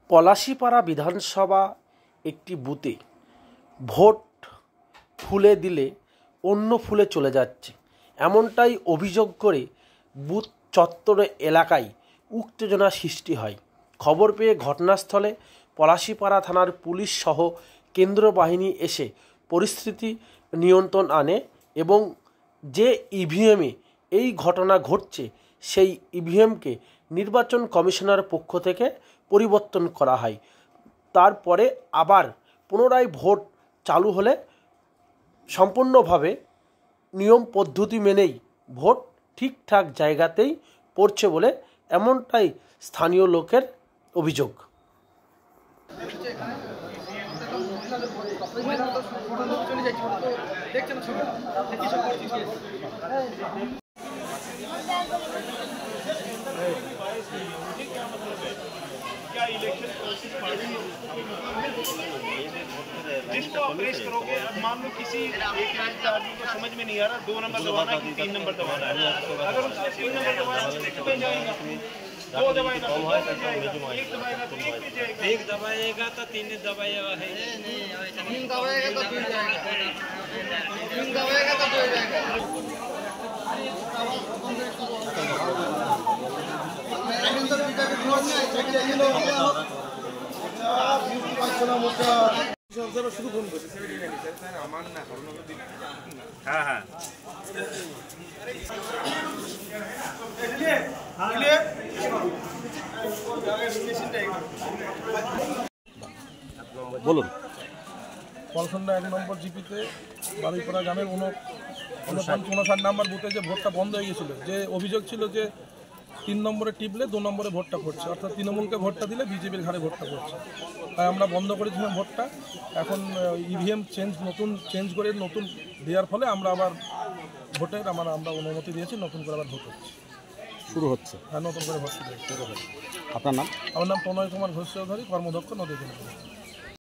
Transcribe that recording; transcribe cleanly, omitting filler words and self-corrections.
পলাশীপাড়া বিধানসভা একটি বুথে ভোট ফুলে দিলে অন্য ফুলে চলে যাচ্ছে, এমনটাই অভিযোগ করে বুথ চত্বর এলাকায় উত্তেজনা সৃষ্টি হয়। খবর পেয়ে ঘটনাস্থলে পলাশীপাড়া থানার পুলিশ সহ কেন্দ্রীয় বাহিনী এসে পরিস্থিতি নিয়ন্ত্রণ আনে এবং যে ইভিএমে এই ঘটনা ঘটছে সেই ইভিএমকে নির্বাচন কমিশনের পক্ষ থেকে পরিবর্তন করা হয়। তারপরে আবার পুনরায় ভোট চালু হলে সম্পূর্ণভাবে নিয়ম পদ্ধতি মেনেই ভোট ঠিকঠাক জায়গাতেই পড়ছে বলে এমনটাই স্থানীয় লোকের অভিযোগ। जिसको अप्रेस करोगे, अब मान लो किसी एक आदमी को समझ में नहीं आ रहा 2 नंबर दबाना है कि 3 नंबर दबाना है, अगर उसने 3 नंबर दबाया तो 1 पे जाएगा, 2 दबाएगा तो 2 पे जाएगा, 1 दबाएगा तो 1 पे जाएगा, 1 दबाएगा तो 3 दबाएगा है, 3 दबाएगा तो 3 जाएगा, 3 दबाएगा तो 2 जाएगा। শুধু ফোন করছে আমার না হ্যাঁ হ্যাঁ বলুন। পলসন্ডা 1 নম্বর জিপিতে বারুইপাড়া গ্রামের 59 নম্বর বুথে যে ভোটটা বন্ধ হয়ে গিয়েছিল, যে অভিযোগ ছিল যে 3 নম্বরে টিপলে 2 নম্বরে ভোটটা পড়ছে, অর্থাৎ তৃণমূলকে ভোটটা দিলে বিজেপির ঘাড়ে ভোটটা পড়ছে। তাই আমরা বন্ধ করেছিলাম ভোটটা। এখন ইভিএম নতুন চেঞ্জ করে নতুন দেওয়ার ফলে আমরা আবার ভোটের আমরা অনুমতি দিয়েছি, নতুন করে আবার ভোট শুরু হচ্ছে। হ্যাঁ, নতুন করে ভোট শুরু হচ্ছে। আপনার নাম? আমার নাম প্রণয় কুমার ঘোষ চৌধুরী, কর্মদক্ষ নদী।